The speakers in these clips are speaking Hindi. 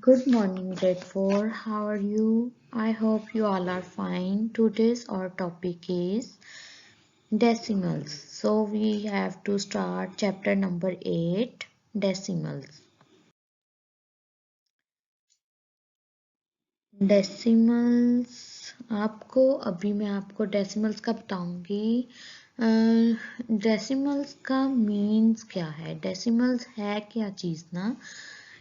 Good morning, grade 4. How are you? I hope you all are fine. Today's our topic is decimals. So we have to start chapter number 8, decimals. Decimals अभी मैं आपको डेसिमल्स का बताऊंगी। डेसिमल्स का मीन्स क्या है, डेसिमल्स है क्या चीज़ ना।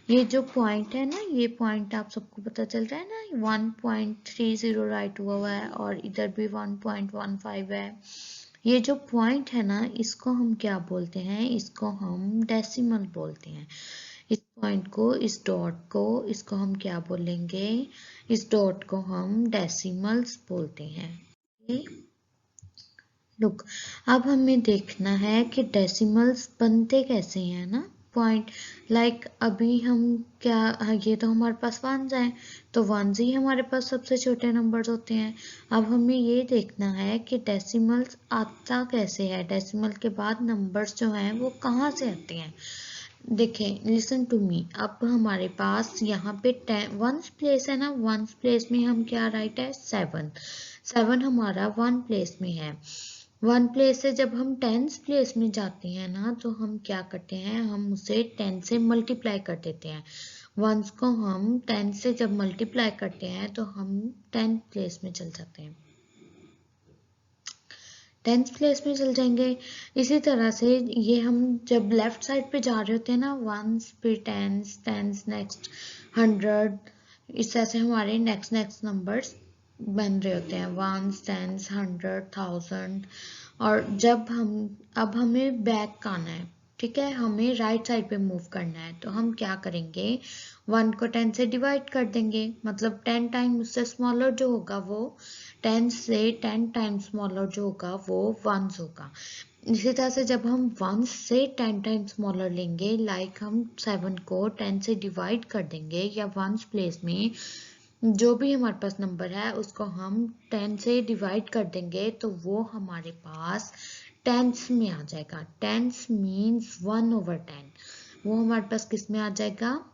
ये जो पॉइंट है ना, ये पॉइंट आप सबको पता चल रहा है ना, 1.30 राइट हुआ है और इधर भी 1.15 है। ये जो पॉइंट है ना, इसको हम क्या बोलते हैं, इसको हम डेसिमल बोलते हैं। इस पॉइंट को, इस डॉट को, इसको हम क्या बोलेंगे, इस डॉट को हम डेसिमल्स बोलते हैं। लुक, अब हमें देखना है कि डेसिमल्स बनते कैसे हैं ना। पॉइंट लाइक अभी हम क्या, ये तो हमारे पास वंस हैं, तो वंस ही हमारे पास सबसे छोटे नंबर्स होते हैं। अब हमें ये देखना है कि डेसिमल्स आता कैसे है, डेसिमल के बाद नंबर्स जो हैं वो कहाँ से आते हैं। देखें, लिसन टू मी। अब हमारे पास यहाँ पे वंस प्लेस है ना, वंस प्लेस में हम क्या राइट है, 7। 7 हमारा वन प्लेस में है। वन प्लेस से जब हम टेंस प्लेस में जाते हैं ना, तो हम क्या करते हैं, हम उसे 10 से मल्टीप्लाई कर देते हैं। वंस को हम 10 से जब मल्टीप्लाई करते हैं तो हम 10th प्लेस में चल जाते हैं, 10th प्लेस में चल जाएंगे। इसी तरह से ये हम जब लेफ्ट साइड पे जा रहे होते हैं ना, वंस फिर टेंस, टेंस नेक्स्ट 100, इस तरह से हमारे नेक्स्ट नेक्स्ट नंबर्स बन रहे होते हैं, वंस, टेंस, 100, 1000। और जब हम, अब हमें बैक आना है, ठीक है, हमें राइट साइड पे मूव करना है, तो हम क्या करेंगे, 1 को 10 से डिवाइड कर देंगे, मतलब 10 टाइम उससे स्मॉलर जो होगा वो 10 से 10 टाइम्स स्मॉलर जो होगा वो वंस होगा। इसी तरह से जब हम वंस से 10 टाइम्स स्मॉलर लेंगे, लाइक हम 7 को 10 से डिवाइड कर देंगे, या वंस प्लेस में जो भी हमारे पास नंबर है उसको हम 10 से डिवाइड कर देंगे, तो वो हमारे पास टेंस में आ जाएगा। Tens means 1/10। वो हमारे पास किस में आ जाएगा,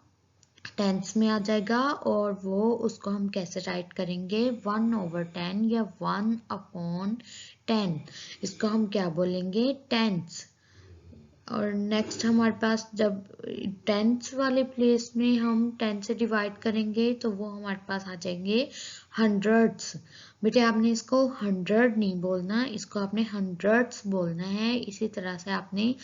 टेंस में आ जाएगा। और वो उसको हम कैसे राइट करेंगे, 1/10 या 1/10। इसको हम क्या बोलेंगे, टेंस। और नेक्स्ट हमारे पास जब टेंस वाले प्लेस में हम 10 से डिवाइड करेंगे, तो वो हमारे पास आ जाएंगे हंड्रेड्स। बेटे आपने इसको 100 नहीं बोलना, इसको आपने हंड्रेड्स बोलना है। इसी तरह से आपने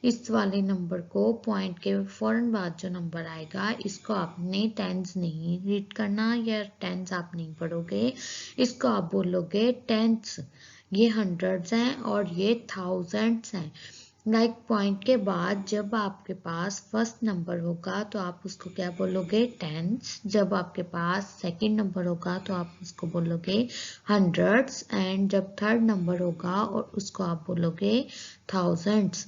इस वाले नंबर को, पॉइंट के फौरन बाद जो नंबर आएगा, इसको आपने टेंस नहीं रीड करना, या टेंस आप नहीं पढ़ोगे, इसको आप बोलोगे टेंस। ये हंड्रेड्स हैं और ये थाउजेंड्स हैं। लाइक पॉइंट के बाद जब आपके पास फर्स्ट नंबर होगा तो आप उसको क्या बोलोगे, टेंस। जब आपके पास सेकंड नंबर होगा तो आप उसको बोलोगे हंड्रेड्स। एंड जब थर्ड नंबर होगा और उसको आप बोलोगे थाउजेंड्स।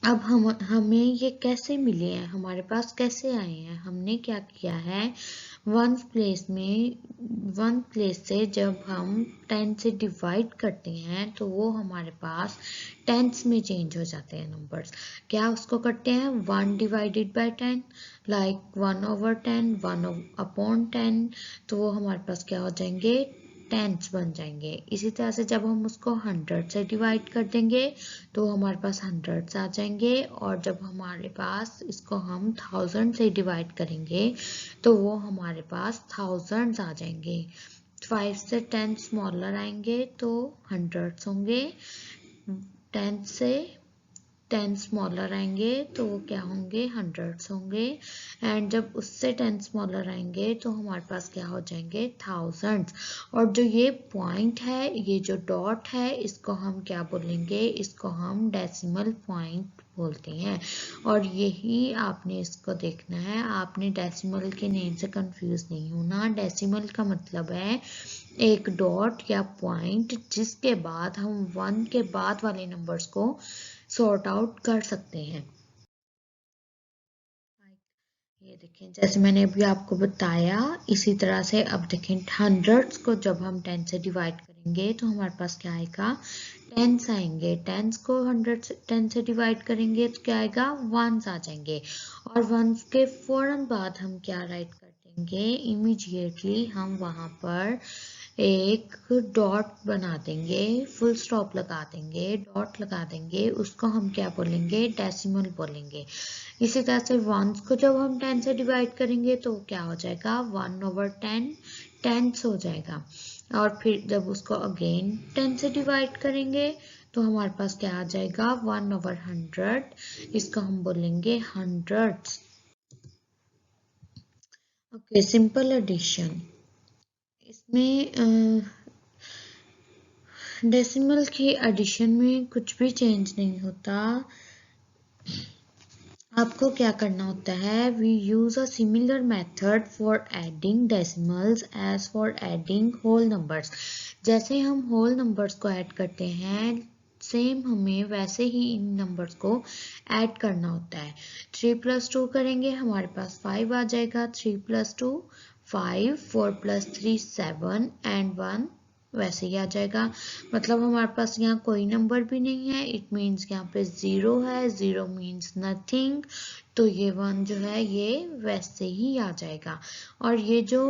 अब हमें ये कैसे मिले हैं, हमारे पास कैसे आए हैं, हमने क्या किया है, वन प्लेस से जब हम 10 से डिवाइड करते हैं तो वो हमारे पास टेंस में चेंज हो जाते हैं नंबर्स। क्या उसको करते हैं, 1/10, लाइक 1/10, 1/10, तो वो हमारे पास क्या हो जाएंगे, टेंस बन जाएंगे। इसी तरह से जब हम उसको 100 से डिवाइड कर देंगे तो हमारे पास हंड्रेड्स आ जाएंगे। और जब हमारे पास इसको हम 1000 से डिवाइड करेंगे तो वो हमारे पास थाउजेंड्स आ जाएंगे। 5 से 10 स्मॉलर आएंगे तो हंड्रेड्स होंगे, 10 से 10 स्मॉलर आएंगे तो वो क्या होंगे, हंड्रेड्स होंगे। एंड जब उससे 10 स्मॉलर आएंगे तो हमारे पास क्या हो जाएंगे, थाउजेंड्स। और जो ये पॉइंट है, ये जो डॉट है, इसको हम क्या बोलेंगे, इसको हम डेसिमल पॉइंट बोलते हैं। और यही आपने इसको देखना है, आपने डेसिमल के नेम से कंफ्यूज नहीं होना। डेसिमल का मतलब है एक डॉट या पॉइंट जिसके बाद हम 1 के बाद वाले नंबर्स को सॉर्ट आउट कर सकते हैं। ये देखें, जैसे मैंने अभी आपको बताया, इसी तरह से अब देखें, हंड्रेड्स को जब हम 10 से डिवाइड करेंगे करेंगे तो हमारे पास क्या आएगा, टेंस आएंगे। टेंस को 10 से डिवाइड करेंगे तो क्या आएगा, वंस आ जाएंगे। और वंस के फौरन बाद हम क्या राइट कर देंगे, इमीडिएटली हम वहां पर एक डॉट बना देंगे, फुल स्टॉप लगा देंगे, डॉट लगा देंगे, उसको हम क्या बोलेंगे, डेसिमल बोलेंगे। इसी तरह से वंस को जब हम 10 से डिवाइड करेंगे तो क्या हो जाएगा, 1/10 टेंस हो जाएगा। और फिर जब उसको अगेन 10 से डिवाइड करेंगे तो हमारे पास क्या आ जाएगा, 1/100, इसको हम बोलेंगे हंड्रेड्स। ओके, सिंपल एडिशन, इसमें डेसिमल के एडिशन में कुछ भी चेंज नहीं होता। आपको क्या करना होता है, we use a similar method for adding decimals as for adding whole numbers. जैसे हम होल नंबर्स को ऐड करते हैं, सेम हमें वैसे ही इन नंबर्स को ऐड करना होता है। 3 + 2 करेंगे, हमारे पास 5 आ जाएगा। 3 + 2 5, 4 + 3 7 एंड 1 वैसे ही आ जाएगा। मतलब हमारे पास यहाँ कोई नंबर भी नहीं है, इट मीन्स यहाँ पे 0 है, 0 मीन्स नथिंग, तो ये 1 जो है ये वैसे ही आ जाएगा। और ये जो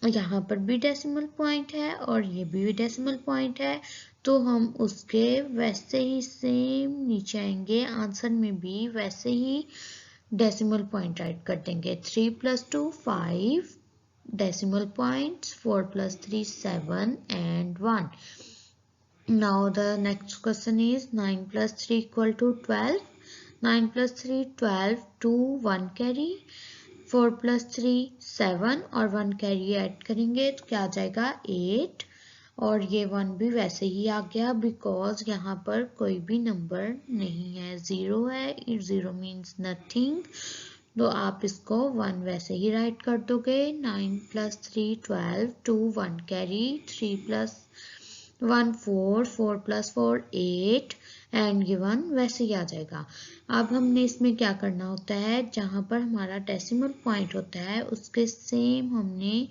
यहाँ पर भी डेसिमल पॉइंट है और ये भी डेसिमल पॉइंट है, तो हम उसके वैसे ही सेम नीचे आएंगे, आंसर में भी वैसे ही डेसिमल पॉइंट ऐड कर देंगे। 3 + 2 5 decimal points, 4 + 3 7 and 1. Now the next question is 9 + 3 = 12. 9 + 3 12, 2 1 carry, 4 + 3 7 और 1 कैरी ऐड करेंगे तो क्या आ जाएगा, 8। और ये 1 भी वैसे ही आ गया बिकॉज यहाँ पर कोई भी नंबर नहीं है, 0 है, 0 मीन्स नथिंग, तो आप इसको 1 वैसे ही राइट कर दोगे। 9 + 3 12, 2 1 कैरी, 3 + 1 4, 4 + 4 8 एंड ये 1 वैसे ही आ जाएगा। अब हमने इसमें क्या करना होता है, जहाँ पर हमारा डेसिमल पॉइंट होता है उसके सेम हमने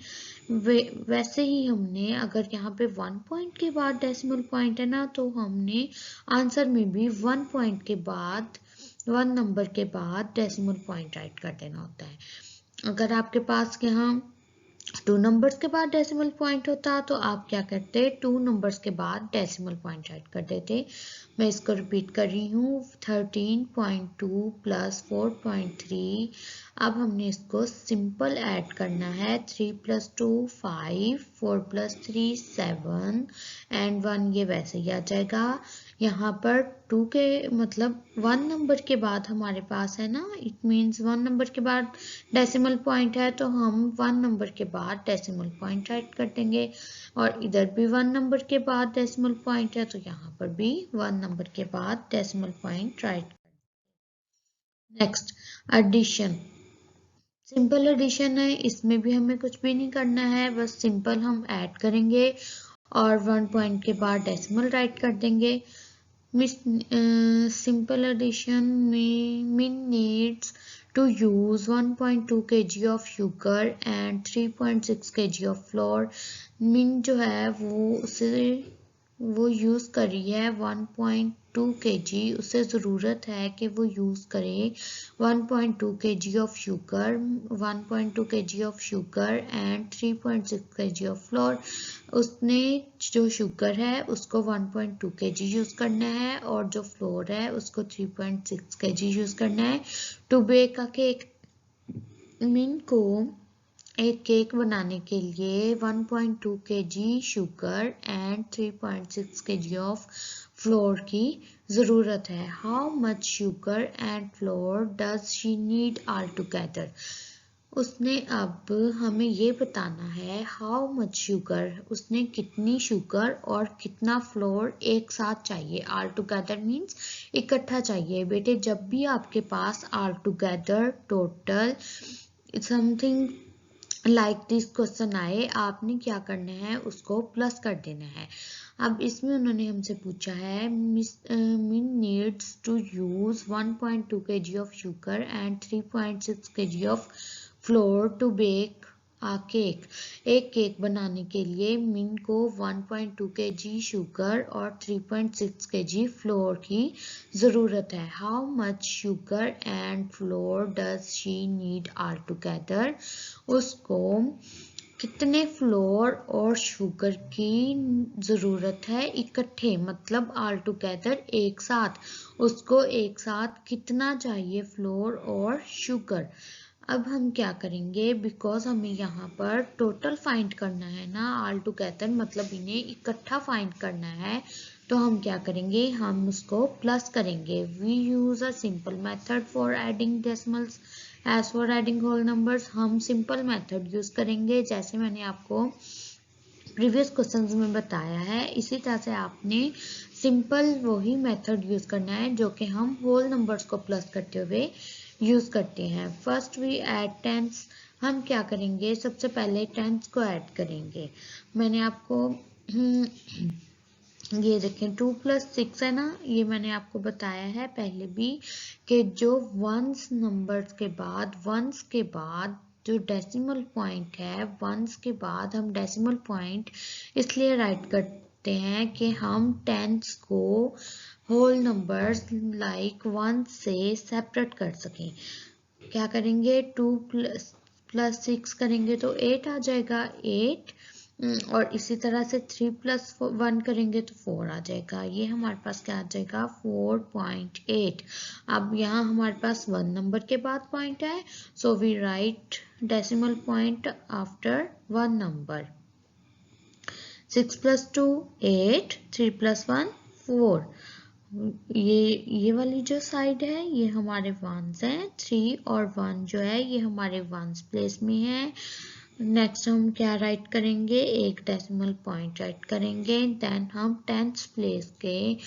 वैसे ही हमने, अगर यहाँ पे 1 पॉइंट के बाद डेसिमल पॉइंट है ना, तो हमने आंसर में भी 1 पॉइंट के बाद 1 नंबर के बाद डेसिमल पॉइंट राइट कर देना होता है। अगर आपके पास यहाँ 2 नंबर्स के बाद डेसिमल पॉइंट होता तो आप क्या करते, 2 नंबर्स के बाद डेसिमल पॉइंट राइट कर देते। मैं इसको रिपीट कर रही हूँ, 13.2 + 4.3। अब हमने इसको सिंपल ऐड करना है। 3 + 2 5, 4 + 3 7 एंड 1 ये वैसे ही आ जाएगा। यहाँ पर 2 के मतलब 1 नंबर के बाद हमारे पास है ना, इट मीन्स 1 नंबर के बाद डेसिमल पॉइंट है, तो हम 1 नंबर के बाद डेसिमल पॉइंट राइट कर देंगे। और इधर भी 1 नंबर के बाद डेसिमल पॉइंट है, तो यहाँ पर भी 1 नंबर के बाद decimal point right. Next, addition. Simple addition है, इसमें भी हमें कुछ भी नहीं करना है, बस सिंपल हम ऐड करेंगे और 1 पॉइंट के बाद डेसिमल राइट कर देंगे। Simple addition min needs to use 1.2 kg of sugar and 3.6 kg of flour. min जो है वो यूज़ कर रही है 1.2 kg, उसे ज़रूरत है कि वो यूज़ करे 1.2 kg of sugar, 1.2 kg of sugar and 3.6 kg of floor. उसने जो शुगर है उसको 1.2 kg यूज़ करना है और जो फ्लोर है उसको 3.6 kg यूज़ करना है टू बेक अ केक। मिन को एक केक बनाने के लिए 1.2 kg sugar and 3.6 kg of floor की ज़रूरत है। How much sugar and floor does she need all together. उसने अब हमें ये बताना है हाउ मच शुगर, उसने कितनी शुगर और कितना फ्लोर एक साथ चाहिए। ऑल टुगेदर मीन्स इकट्ठा चाहिए। बेटे जब भी आपके पास all together, total, something like this question आए, आपने क्या करना है, उसको प्लस कर देना है। अब इसमें उन्होंने हमसे पूछा है Min needs to use 1.2 kg of sugar and 3.6 kg of flour to bake cake. एक केक बनाने के लिए मिन को 1.2 kg शुगर और 3.6 kg फ्लोर की ज़रूरत है। How much sugar and floor does she need all together. उसको कितने फ्लोर और शुगर की ज़रूरत है इकट्ठे, मतलब ऑल टुगेदर एक साथ। उसको एक साथ कितना चाहिए फ्लोर और शुगर। अब हम क्या करेंगे, बिकॉज हमें यहाँ पर टोटल फाइंड करना है ना, ऑल टुगेदर मतलब इन्हें इकट्ठा फाइंड करना है, तो हम क्या करेंगे, हम उसको प्लस करेंगे। We use a simple method for adding decimals as for adding whole numbers. हम सिंपल मेथड यूज करेंगे, जैसे मैंने आपको प्रीवियस क्वेश्चंस में बताया है, इसी तरह से आपने सिंपल वही मेथड यूज करना है जो कि हम होल नंबर्स को प्लस करते हुए यूज करते हैं। First we add tens. हम क्या करेंगे, सबसे पहले टेंस को ऐड करेंगे। मैंने आपको ये देखें 2 + 6 है ना, ये मैंने आपको बताया है पहले भी कि जो वंस नंबर्स के बाद जो डेसिमल पॉइंट है, वंस के बाद हम डेसिमल पॉइंट इसलिए राइट करते हैं कि हम टेंस को होल नंबर्स लाइक 1 से सेपरेट कर सकें। क्या करेंगे, 2 + 6 करेंगे तो 8 आ जाएगा, 8। और इसी तरह से 3 + 1 करेंगे तो 4 आ जाएगा। ये हमारे पास क्या आ जाएगा, 4.8। अब यहाँ हमारे पास 1 नंबर के बाद पॉइंट है, so we write decimal point after 1 number. 6 + 2 8, 3 + 1 4। ये वाली जो साइड है ये हमारे वंस हैं, 3 और 1 जो है ये हमारे वंस प्लेस में है। नेक्स्ट हम क्या राइट करेंगे, एक डेसिमल पॉइंट राइट करेंगे, देन हम टेंथ प्लेस के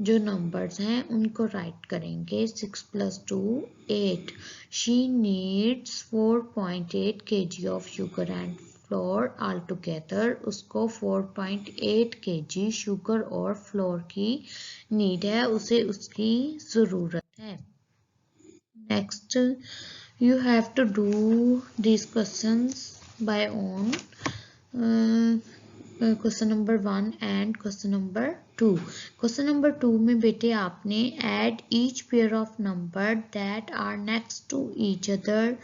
जो नंबर्स हैं उनको राइट करेंगे। 6 + 2 8। She needs 4.8 kg of sugar and floor all together. उसको 4.8 kg शुगर और फ्लोर की नीड है, उसे उसकी ज़रूरत है। Next you have to do these questions by own. Question number 1 and question number 2। Question number 2 में बेटे आपने add each pair of number that are next to each other,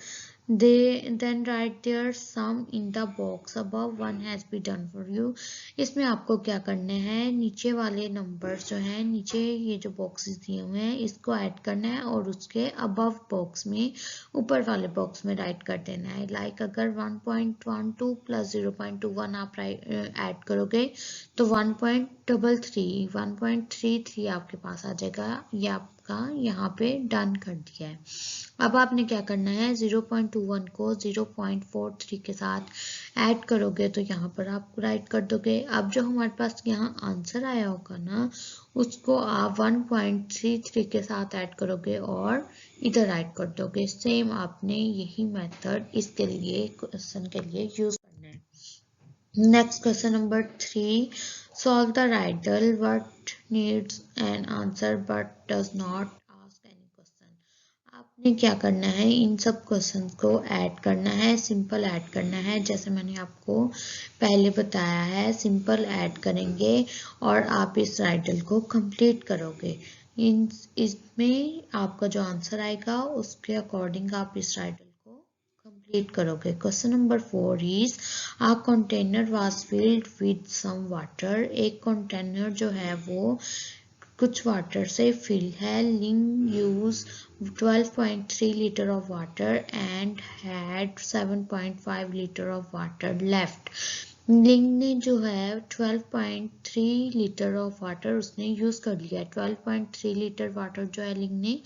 then write their sum in the box above. One has been done for you. इसमें आपको क्या करना है, नीचे वाले नंबर्स जो हैं, नीचे ये जो बॉक्सेस दिए हुए हैं इसको ऐड करना है और उसके अबव बॉक्स में, ऊपर वाले बॉक्स में राइट कर देना है। लाइक अगर 1.12 + 0.21 आप ऐड करोगे तो 1.33 आपके पास आ जाएगा। ये आपका यहाँ पे डन कर दिया है। अब आपने क्या करना है, 0.21 को 0.43 के साथ ऐड करोगे तो यहाँ पर आप राइट कर दोगे। अब जो हमारे पास यहाँ आंसर आया होगा ना, उसको आप 1.33 के साथ ऐड करोगे और इधर राइट कर दोगे। सेम आपने यही मेथड इसके लिए, क्वेश्चन के लिए यूज करना है। Next question number 3, solve the Rydal what needs an answer but does not ask any question. आपने क्या करना है, इन सब क्वेश्चन को ऐड करना है, सिंपल ऐड करना है, जैसे मैंने आपको पहले बताया है, सिंपल ऐड करेंगे और आप इस राइडल को कंप्लीट करोगे। इसमें आपका जो आंसर आएगा उसके अकॉर्डिंग आप इस राइडल को कंप्लीट करोगे। Question number 4 is a container was filled with some water. एक कंटेनर जो है वो कुछ वाटर से फिल है। Ling use 12.3 litre of water and had 7.5 litre of water left. Ling ने जो है 12.3 लीटर ऑफ वाटर उसने यूज कर लिया है। 12.3 लीटर वाटर जो है लिंग ने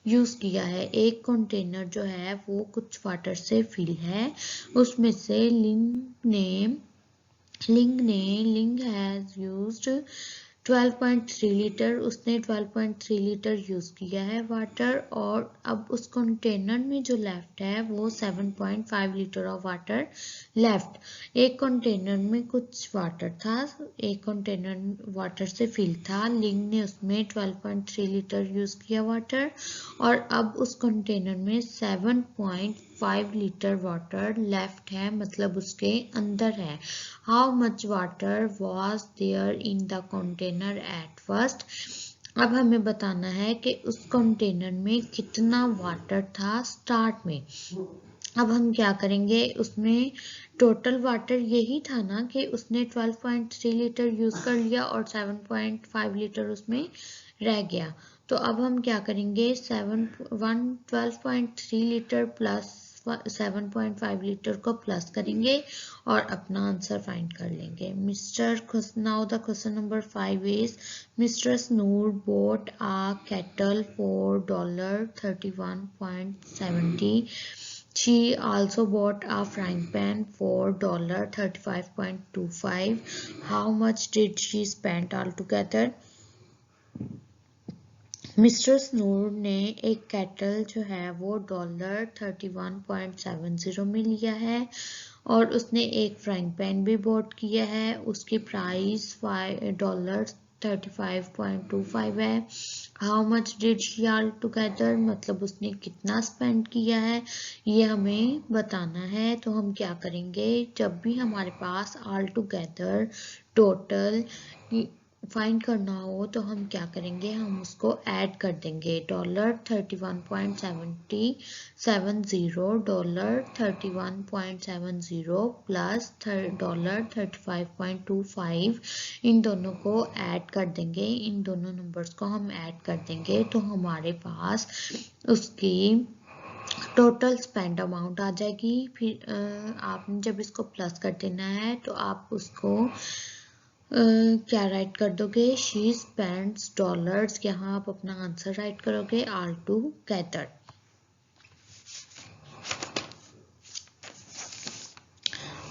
यूज किया है। एक कंटेनर जो है वो कुछ वाटर से फिल है, उसमें से लिंग हैज यूज्ड 12.3 लीटर, उसने 12.3 लीटर यूज किया है वाटर, और अब उस कंटेनर में जो लेफ्ट है वो 7.5 लीटर ऑफ वाटर लेफ्ट। एक कंटेनर में कुछ वाटर था, एक कंटेनर वाटर से फिल था, लिंग ने उसमें 12.3 लीटर यूज किया वाटर, और अब उस कंटेनर में 7.5 5 लीटर वाटर लेफ्ट है, मतलब उसके अंदर है। How much water was there in the container at first. अब हमें बताना है कि उस कंटेनर में कितना वाटर था स्टार्ट में। अब हम क्या करेंगे, उसमें टोटल वाटर यही था ना कि उसने 12.3 लीटर यूज कर लिया और 7.5 लीटर उसमें रह गया। तो अब हम क्या करेंगे, 12.3 लीटर प्लस 7.5 लीटर को प्लस करेंगे और अपना आंसर फाइंड कर लेंगे। Now the question number 5 is Mister Snoor bought a kettle for $31.70. She also bought a frying pan for $35.25. How much did she spend altogether? Mister Snoor ने एक केटल जो है वो $31.70 में लिया है और उसने एक फ्राइंग पैन भी बॉट किया है, उसकी प्राइस $35.25 है। How much did she all together, मतलब उसने कितना स्पेंड किया है ये हमें बताना है। तो हम क्या करेंगे, जब भी हमारे पास ऑल टुगेदर टोटल फाइंड करना हो तो हम क्या करेंगे, हम उसको ऐड कर देंगे। $31.70 प्लस $35.25 इन दोनों को ऐड कर देंगे, इन दोनों नंबर्स को हम ऐड कर देंगे तो हमारे पास उसकी टोटल स्पेंड अमाउंट आ जाएगी। फिर आपने जब इसको प्लस कर देना है तो आप उसको क्या राइट कर दोगे, शी स्पेंड्स डॉलर्स, यहाँ आप अपना आंसर राइट करोगे all together.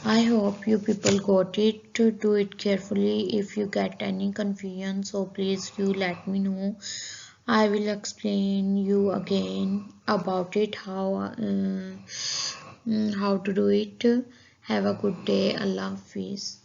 I hope you people got it. Do it carefully. If you get any confusion, so please you let me know. I will explain you again about it, how to do it. Have a good day. Allah Hafiz.